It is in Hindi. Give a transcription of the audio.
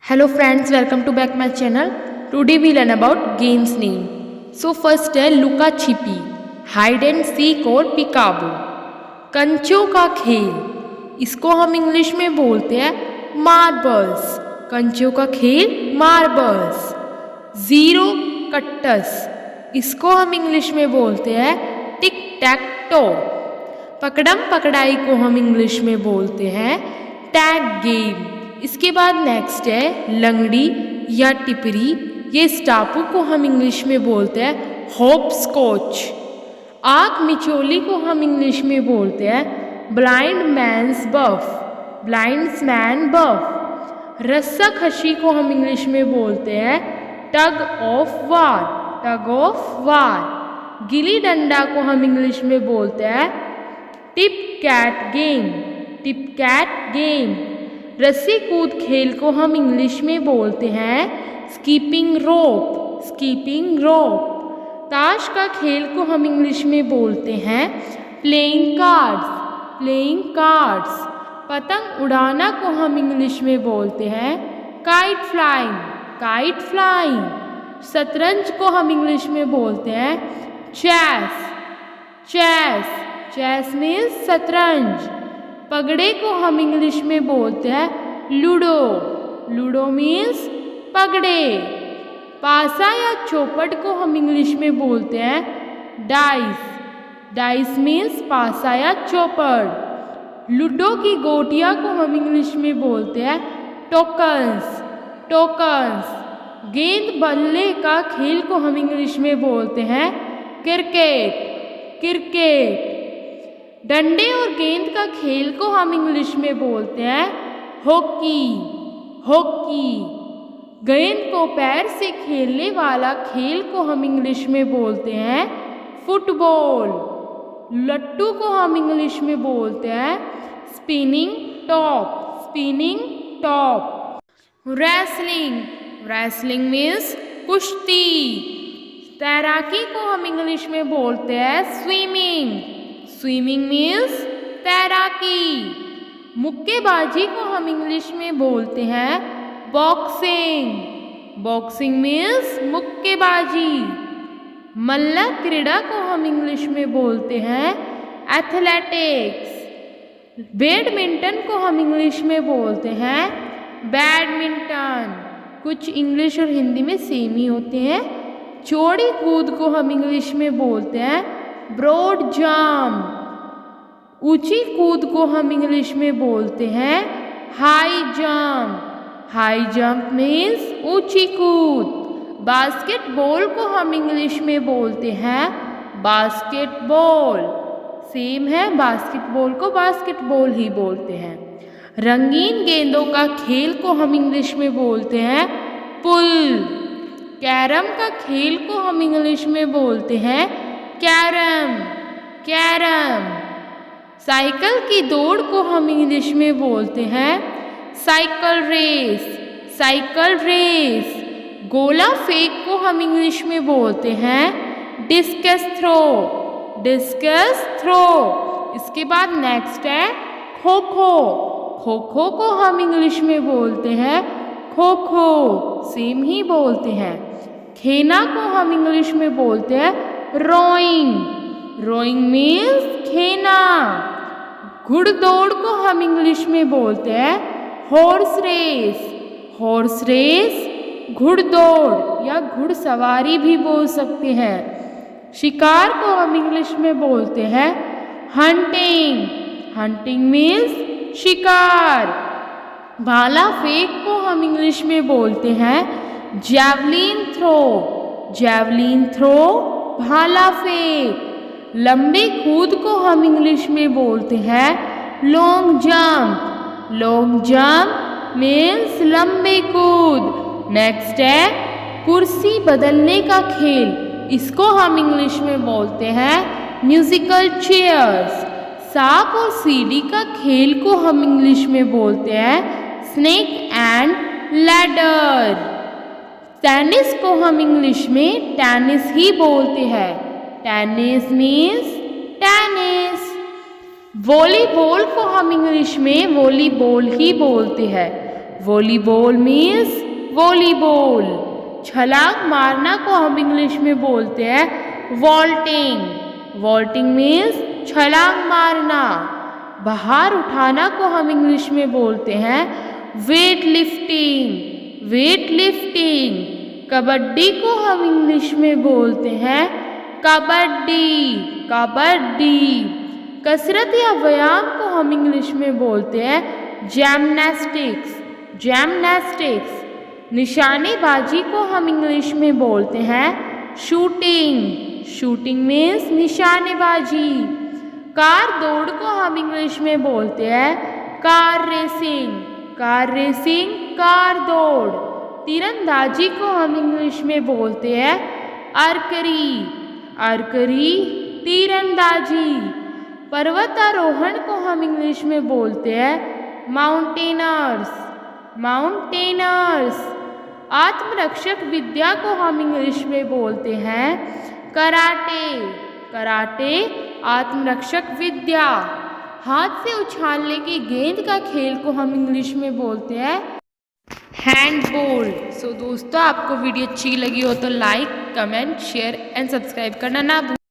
Hello friends, welcome to back my channel. Today we learn about games name. So first है लुका छिपी, हाइड एंड सीक और पिकाबू, कंचों का खेल, इसको हम इंग्लिश में बोलते हैं मार्बल्स, कंचों का खेल मार्बल्स। जीरो कट्टस, इसको हम इंग्लिश में बोलते हैं टिक टैक टो। पकड़म पकड़ाई को हम इंग्लिश में बोलते हैं टैग गेम। इसके बाद नेक्स्ट है लंगड़ी या टिपरी, ये इस टापू को हम इंग्लिश में बोलते हैं होप स्कॉच। आँख मिचोली को हम इंग्लिश में बोलते हैं ब्लाइंड मैन्स बफ, ब्लाइंड्स मैन बफ। रस्सा खशी को हम इंग्लिश में बोलते हैं tug of war, tug of war. Gilli danda को हम इंग्लिश में बोलते हैं tip cat game, tip cat game. रस्सी कूद खेल को हम इंग्लिश में बोलते हैं स्कीपिंग रोप, स्कीपिंग रोप। ताश का खेल को हम इंग्लिश में बोलते हैं प्लेइंग कार्ड्स, प्लेइंग कार्ड्स। पतंग उड़ाना को हम इंग्लिश में बोलते हैं काइट फ्लाइंग, काइट फ्लाइंग। शतरंज को हम इंग्लिश में बोलते हैं चेस, चेस, चेस मीन्स शतरंज। पगड़े को हम इंग्लिश में बोलते हैं लूडो, लूडो मीन्स पगड़े। पासा या चौपट को हम इंग्लिश में बोलते हैं डाइस, डाइस मीन्स पासा या चौपट। लूडो की गोटियां को हम इंग्लिश में बोलते हैं टोकन्स, टोकन्स। गेंद बल्ले का खेल को हम इंग्लिश में बोलते हैं क्रिकेट, क्रिकेट। डंडे और गेंद का खेल को हम इंग्लिश में बोलते हैं हॉकी, हॉकी। गेंद को पैर से खेलने वाला खेल को हम इंग्लिश में बोलते हैं फुटबॉल। लट्टू को हम इंग्लिश में बोलते हैं spinning top, spinning top. Wrestling, wrestling means कुश्ती। तैराकी को हम इंग्लिश में बोलते हैं स्विमिंग, स्विमिंग मीन्स तैराकी। मुक्केबाजी को हम इंग्लिश में बोलते हैं बॉक्सिंग, बॉक्सिंग मीन्स मुक्केबाजी। मल्ल क्रीड़ा को हम इंग्लिश में बोलते हैं एथलेटिक्स। बैडमिंटन को हम इंग्लिश में बोलते हैं बैडमिंटन। कुछ इंग्लिश और हिंदी में सेम ही होते हैं। चौड़ी कूद को हम इंग्लिश में बोलते हैं ब्रॉड जंप। ऊंची कूद को हम इंग्लिश में बोलते हैं high jump, high jump means ऊंची कूद। बास्केटबॉल को हम इंग्लिश में बोलते हैं बास्केटबॉल, सेम है, बास्केटबॉल को बास्केटबॉल ही बोलते हैं। रंगीन गेंदों का खेल को हम इंग्लिश में बोलते हैं पुल। कैरम का खेल को हम इंग्लिश में बोलते हैं कैरम, कैरम। साइकिल की दौड़ को हम इंग्लिश में बोलते हैं साइकिल रेस, साइकिल रेस। गोला फेंक को हम इंग्लिश में बोलते हैं डिस्कस थ्रो, डिस्कस थ्रो। इसके बाद नेक्स्ट है खो खो। खो खो को हम इंग्लिश में बोलते हैं खो खो, सेम ही बोलते हैं। खेना को हम इंग्लिश में बोलते हैं रोइंग, रोइंग मीन्स खेना। घुड़दौड़ को हम इंग्लिश में बोलते हैं हॉर्स रेस, हॉर्स रेस। घुड़दौड़ या घुड़सवारी भी बोल सकते हैं। शिकार को हम इंग्लिश में बोलते हैं हंटिंग, हंटिंग मीन्स शिकार। भाला फेंक को हम इंग्लिश में बोलते हैं जैवलिन थ्रो, जैवलिन थ्रो, भाला फेंक। लंबी कूद को हम इंग्लिश में बोलते हैं long jump, long jump means लंबी कूद। नेक्स्ट है कुर्सी बदलने का खेल, इसको हम इंग्लिश में बोलते हैं म्यूजिकल चेयर्स। सांप और सीढ़ी का खेल को हम इंग्लिश में बोलते हैं स्नेक एंड लैडर। टेनिस को हम इंग्लिश में टेनिस ही बोलते हैं, टेनिस मीन्स टेनिस। वॉलीबॉल को हम इंग्लिश में वॉलीबॉल ही बोलते हैं, वॉलीबॉल मीन्स वॉलीबॉल। छलांग मारना को हम इंग्लिश में बोलते हैं वॉल्टिंग। वॉल्टिंग मीन्स छलांग मारना। भार उठाना को हम इंग्लिश में बोलते हैं weight lifting. Weight lifting. Kabaddi को हम इंग्लिश में बोलते हैं कबड्डी। कबड्डी। कसरत या व्यायाम को हम इंग्लिश में बोलते हैं जिम्नास्टिक्स। जिम्नास्टिक्स। निशानेबाजी को हम इंग्लिश में बोलते हैं शूटिंग। शूटिंग मीन्स निशानेबाजी। कार दौड़ को हम इंग्लिश में बोलते हैं car racing. Car racing car दौड़। तीरंदाजी को हम इंग्लिश में बोलते हैं आर्करी। आर्करी तीरंदाजी। पर्वतारोहण को हम इंग्लिश में बोलते हैं माउंटेनर्स। माउंटेनर्स। आत्मरक्षक विद्या को हम इंग्लिश में बोलते हैं कराटे। कराटे आत्मरक्षक विद्या। हाथ से उछालने की गेंद का खेल को हम इंग्लिश में बोलते हैं हैंडबॉल। सो दोस्तों, आपको वीडियो अच्छी लगी हो तो like, comment, share and subscribe करना ना भूलें।